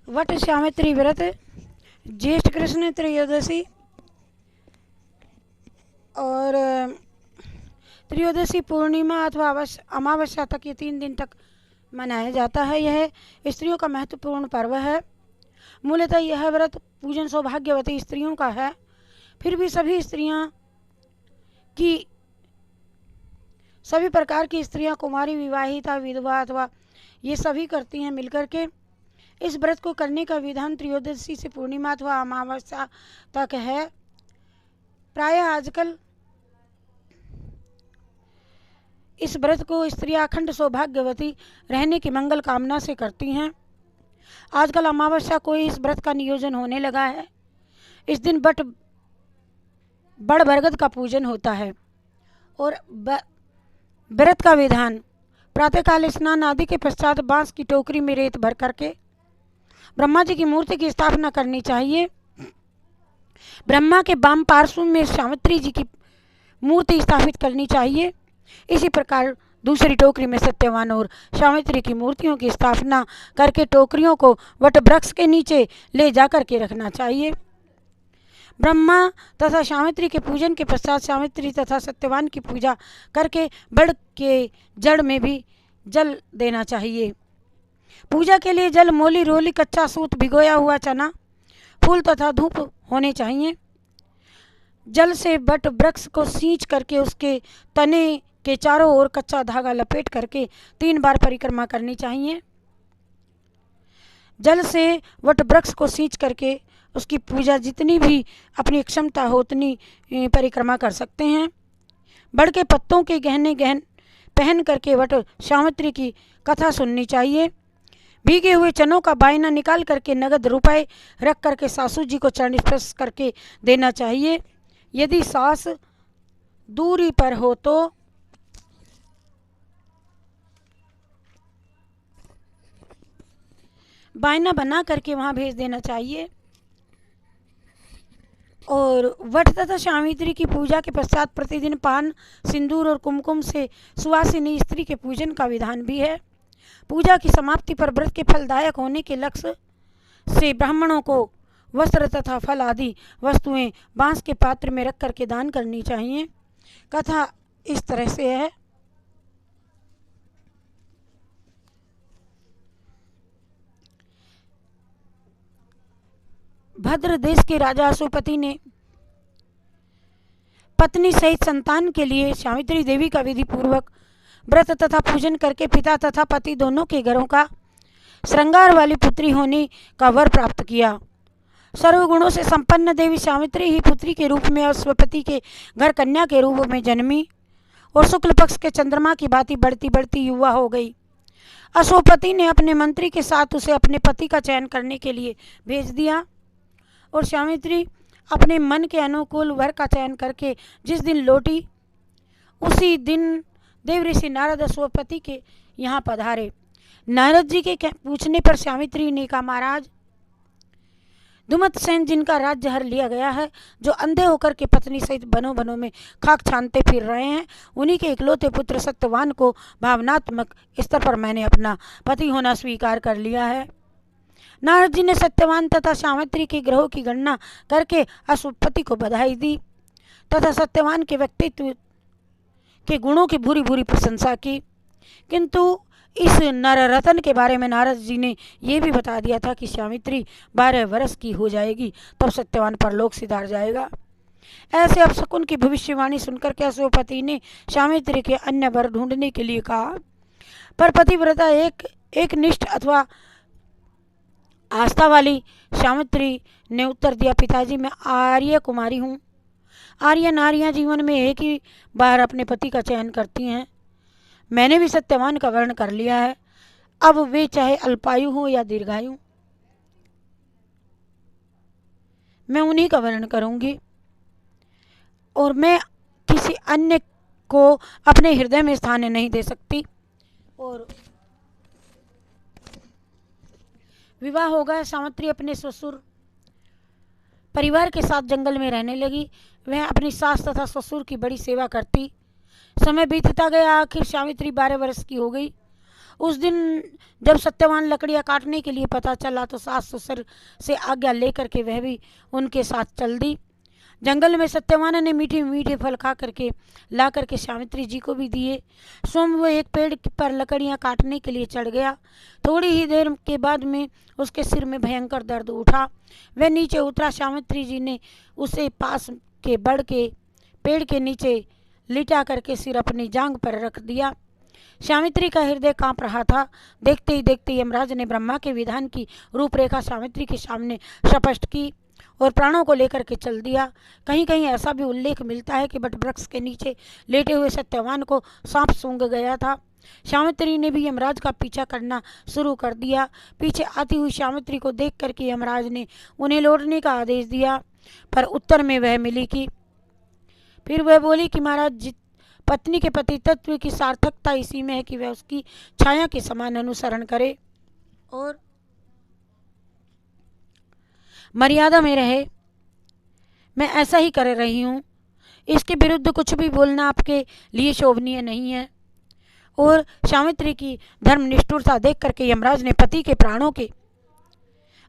वट सावित्री व्रत ज्येष्ठ कृष्ण त्रयोदशी और त्रयोदशी पूर्णिमा अथवा अमावस्या तक ये 3 दिन तक मनाया जाता है। यह स्त्रियों का महत्वपूर्ण पर्व है। मूलतः यह व्रत पूजन सौभाग्यवती स्त्रियों का है। फिर भी सभी प्रकार की स्त्रियां, कुमारी, विवाहिता, विधवा अथवा ये सभी करती हैं मिलकर के। इस व्रत को करने का विधान त्रयोदशी से पूर्णिमा अथवा अमावस्या तक है। प्रायः आजकल इस व्रत को स्त्रियां अखंड सौभाग्यवती रहने की मंगल कामना से करती हैं। आजकल अमावस्या को इस व्रत का नियोजन होने लगा है। इस दिन बड़ बरगद का पूजन होता है और व्रत का विधान प्रातःकाल स्नान आदि के पश्चात बांस की टोकरी में रेत भर करके ब्रह्मा जी की मूर्ति की स्थापना करनी चाहिए। ब्रह्मा के वाम पार्श्व में सावित्री जी की मूर्ति स्थापित करनी चाहिए। इसी प्रकार दूसरी टोकरी में सत्यवान और सावित्री की मूर्तियों की स्थापना करके टोकरियों को वट वृक्ष के नीचे ले जाकर के रखना चाहिए। ब्रह्मा तथा सावित्री के पूजन के पश्चात सावित्री तथा सत्यवान की पूजा करके बड़ के जड़ में भी जल देना चाहिए। पूजा के लिए जल, मोली, रोली, कच्चा सूत, भिगोया हुआ चना, फूल तथा धूप होने चाहिए। जल से वट वृक्ष को सींच करके उसके तने के चारों ओर कच्चा धागा लपेट करके 3 बार परिक्रमा करनी चाहिए। जल से वट वृक्ष को सींच करके उसकी पूजा जितनी भी अपनी क्षमता हो उतनी परिक्रमा कर सकते हैं। बड़ के पत्तों के गहने पहन करके वट सावित्री की कथा सुननी चाहिए। भीगे हुए चनों का बायना निकाल करके नगद रुपए रख करके सासू जी को चरण स्पर्श करके देना चाहिए। यदि सास दूरी पर हो तो बायना बना करके वहाँ भेज देना चाहिए। और वट तथा सावित्री की पूजा के पश्चात प्रतिदिन पान, सिंदूर और कुमकुम से सुवासिनी स्त्री के पूजन का विधान भी है। पूजा की समाप्ति पर व्रत के फलदायक होने के लक्ष्य से ब्राह्मणों को वस्त्र तथा फल आदि वस्तुएं बांस के पात्र में रख करके दान करनी चाहिए। कथा इस तरह से है। भद्र देश के राजा अशोकपति ने पत्नी सहित संतान के लिए सावित्री देवी का विधि पूर्वक व्रत तथा पूजन करके पिता तथा पति दोनों के घरों का श्रृंगार वाली पुत्री होने का वर प्राप्त किया। सर्वगुणों से संपन्न देवी सावित्री ही पुत्री के रूप में अश्वपति के घर कन्या के रूप में जन्मी और शुक्ल पक्ष के चंद्रमा की भांति बढ़ती बढ़ती युवा हो गई। अश्वपति ने अपने मंत्री के साथ उसे अपने पति का चयन करने के लिए भेज दिया और सावित्री अपने मन के अनुकूल वर का चयन करके जिस दिन लौटी उसी दिन देव ऋषि नारद अश्वपति के यहाँ पधारे। नारद जी के पूछने पर सावित्री ने कहा, महाराज, दुमत सेन जिनका राज्य हर लिया गया है, जो अंधे होकर के पत्नी सहित बनों बनों में खाक छानते फिर रहे हैं, उन्हीं के इकलौते पुत्र सत्यवान को भावनात्मक स्तर पर मैंने अपना पति होना स्वीकार कर लिया है। नारद जी ने सत्यवान तथा सावित्री के ग्रहों की गणना करके अश्वपति को बधाई दी तथा सत्यवान के व्यक्तित्व के गुणों की भूरी भूरी प्रशंसा की। किंतु इस नर रतन के बारे में नारद जी ने यह भी बता दिया था कि सावित्री 12 वर्ष की हो जाएगी तब सत्यवान परलोक सिधार जाएगा। ऐसे अपशकुन की भविष्यवाणी सुनकर के अश्वपति ने सावित्री के अन्य वर ढूंढने के लिए कहा। पर पतिव्रता एक निष्ठ अथवा आस्था वाली सावित्री ने उत्तर दिया, पिताजी, मैं आर्य कुमारी हूँ। आर्य नारियां जीवन में एक ही बार अपने पति का चयन करती हैं। मैंने भी सत्यवान का वर्ण कर लिया है। अब वे चाहे अल्पायु हो या दीर्घायु, मैं उन्हीं का वर्ण करूंगी और मैं किसी अन्य को अपने हृदय में स्थान नहीं दे सकती। और विवाह हो गया। सावित्री अपने ससुर परिवार के साथ जंगल में रहने लगी। वह अपनी सास तथा ससुर की बड़ी सेवा करती। समय बीतता गया। आखिर सावित्री 12 वर्ष की हो गई उस दिन जब सत्यवान लकड़ियाँ काटने के लिए पता चला तो सास ससुर से आज्ञा लेकर के वह भी उनके साथ चल दी। जंगल में सत्यवान ने मीठे मीठे फल खा करके ला करके सावित्री जी को भी दिए। स्वयं वो एक पेड़ पर लकड़ियाँ काटने के लिए चढ़ गया। थोड़ी ही देर के बाद में उसके सिर में भयंकर दर्द उठा। वह नीचे उतरा। सावित्री जी ने उसे पास के बड़ के पेड़ के नीचे लिटा करके सिर अपनी जांघ पर रख दिया। सावित्री का हृदय कांप रहा था। देखते ही देखते यमराज ने ब्रह्मा के विधान की रूपरेखा सावित्री के सामने स्पष्ट की और प्राणों को लेकर के चल दिया। कहीं कहीं ऐसा भी उल्लेख मिलता है कि बट वृक्ष के नीचे लेटे हुए सत्यवान को सांप सूंघ गया था। सावित्री ने भी यमराज का पीछा करना शुरू कर दिया। पीछे आती हुई सावित्री को देख करके यमराज ने उन्हें लौटने का आदेश दिया, पर उत्तर में वह मिली कि फिर वह बोली कि महाराज, पत्नी के पति तत्व की सार्थकता इसी में है कि वह उसकी छाया के समान अनुसरण करे और मर्यादा में रहे। मैं ऐसा ही कर रही हूँ। इसके विरुद्ध कुछ भी बोलना आपके लिए शोभनीय नहीं है। और सावित्री की धर्मनिष्ठुरता देख करके यमराज ने पति के प्राणों के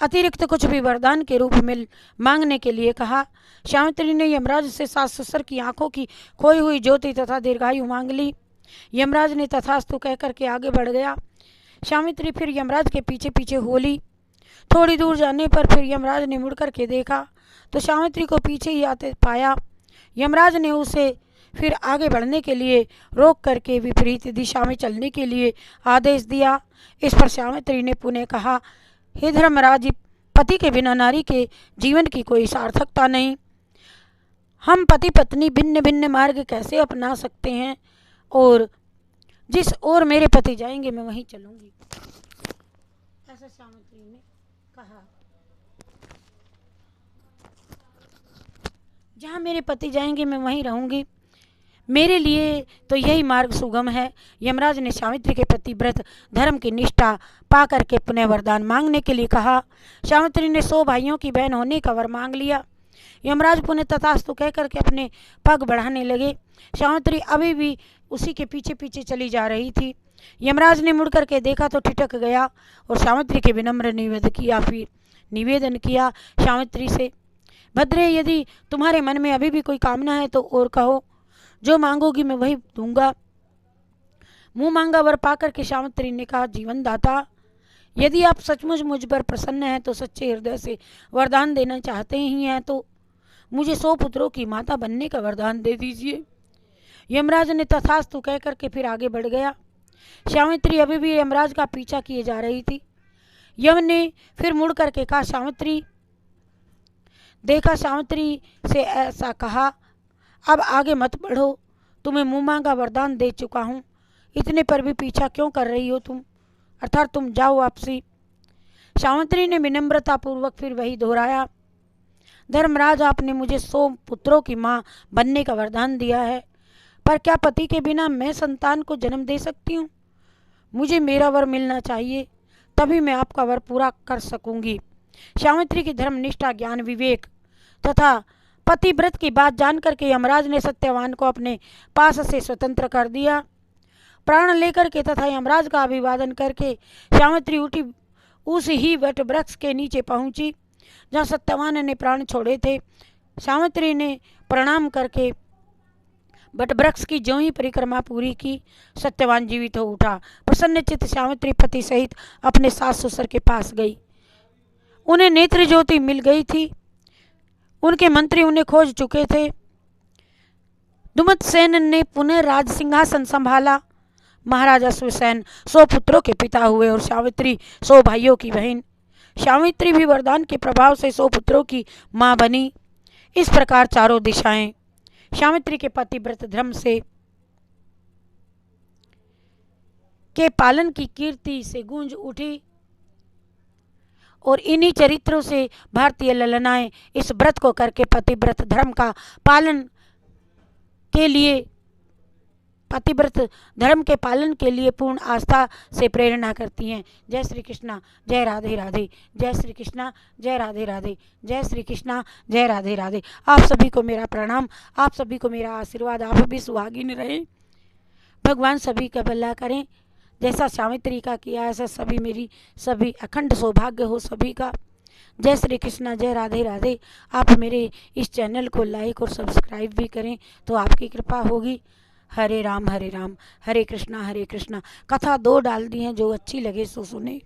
अतिरिक्त कुछ भी वरदान के रूप में मांगने के लिए कहा। सावित्री ने यमराज से सास ससुर की आंखों की खोई हुई ज्योति तथा दीर्घायु मांग ली। यमराज ने तथास्तु कह करके आगे बढ़ गया। सावित्री फिर यमराज के पीछे पीछे हो ली। थोड़ी दूर जाने पर फिर यमराज ने मुड़ करके देखा तो सावित्री को पीछे ही आते पाया। यमराज ने उसे फिर आगे बढ़ने के लिए रोक करके विपरीत दिशा में चलने के लिए आदेश दिया। इस पर सावित्री ने पुनः कहा, हे धर्मराज, पति के बिना नारी के जीवन की कोई सार्थकता नहीं। हम पति पत्नी भिन्न भिन्न मार्ग कैसे अपना सकते हैं, और जिस ओर मेरे पति जाएंगे मैं वहीं चलूंगी। ऐसा सावित्री ने कहा। जहाँ मेरे पति जाएंगे मैं वहीं रहूंगी। मेरे लिए तो यही मार्ग सुगम है। यमराज ने सावित्री के प्रति व्रत धर्म की निष्ठा पा करके पुनः वरदान मांगने के लिए कहा। सावित्री ने 100 भाइयों की बहन होने का वर मांग लिया। यमराज पुनः तथास्तु कह करके अपने पग बढ़ाने लगे। सावित्री अभी भी उसी के पीछे पीछे चली जा रही थी। यमराज ने मुड़ करके देखा तो ठिठक गया और सावित्री के विनम्र निवेदन किया सावित्री से, भद्रे, यदि तुम्हारे मन में अभी भी कोई कामना है तो और कहो, जो मांगोगी मैं वही दूंगा। मुंह मांगा वर पाकर के सावित्री ने कहा, जीवन दाता, यदि आप सचमुच मुझ पर प्रसन्न हैं तो सच्चे हृदय से वरदान देना चाहते ही हैं तो मुझे 100 पुत्रों की माता बनने का वरदान दे दीजिए। यमराज ने तथास्तु कह करके फिर आगे बढ़ गया। सावित्री अभी भी यमराज का पीछा किए जा रही थी। यम ने फिर मुड़ करके कहा, सावित्री, देखा सावित्री से ऐसा कहा, अब आगे मत बढ़ो, तुम्हें मुँह मांगा वरदान दे चुका हूँ, इतने पर भी पीछा क्यों कर रही हो तुम, अर्थात तुम जाओ वापसी। सावित्री ने विनम्रतापूर्वक फिर वही दोहराया, धर्मराज, आपने मुझे 100 पुत्रों की माँ बनने का वरदान दिया है, पर क्या पति के बिना मैं संतान को जन्म दे सकती हूँ? मुझे मेरा वर मिलना चाहिए, तभी मैं आपका वर पूरा कर सकूंगी। सावित्री की धर्मनिष्ठा, ज्ञान, विवेक तथा पतिव्रत की बात जान करके यमराज ने सत्यवान को अपने पास से स्वतंत्र कर दिया। प्राण लेकर के तथा यमराज का अभिवादन करके सावित्री उठी उस ही वट वृक्ष के नीचे पहुंची जहाँ सत्यवान ने प्राण छोड़े थे। सावित्री ने प्रणाम करके वट वृक्ष की ज्यों ही परिक्रमा पूरी की, सत्यवान जीवित हो उठा। प्रसन्नचित्त सावित्री पति सहित अपने सास ससुर के पास गई। उन्हें नेत्र ज्योति मिल गई थी। उनके मंत्री उन्हें खोज चुके थे। दुमतसेन ने पुनः राज सिंहासन संभाला। महाराजा सुसेन 100 पुत्रों के पिता हुए और सावित्री 100 भाइयों की बहन। सावित्री भी वरदान के प्रभाव से 100 पुत्रों की मां बनी। इस प्रकार चारों दिशाएं सावित्री के पतिव्रत धर्म से के पालन की कीर्ति से गूंज उठी और इन्हीं चरित्रों से भारतीय ललनाएं इस व्रत को करके पतिव्रत धर्म का पालन के लिए, पतिव्रत धर्म के पालन के लिए पूर्ण आस्था से प्रेरणा करती हैं। जय श्री कृष्णा, जय राधे राधे, जय श्री कृष्णा, जय राधे राधे, जय श्री कृष्णा, जय राधे राधे। आप सभी को मेरा प्रणाम, आप सभी को मेरा आशीर्वाद। आप भी सुहागिन रहें, भगवान सभी का भला करें। जैसा सावित्री का किया ऐसा सभी अखंड सौभाग्य हो सभी का। जय श्री कृष्णा, जय राधे राधे। आप मेरे इस चैनल को लाइक और सब्सक्राइब भी करें तो आपकी कृपा होगी। हरे राम हरे कृष्णा कथा 2 डाल दी हैं, जो अच्छी लगे सो सुने।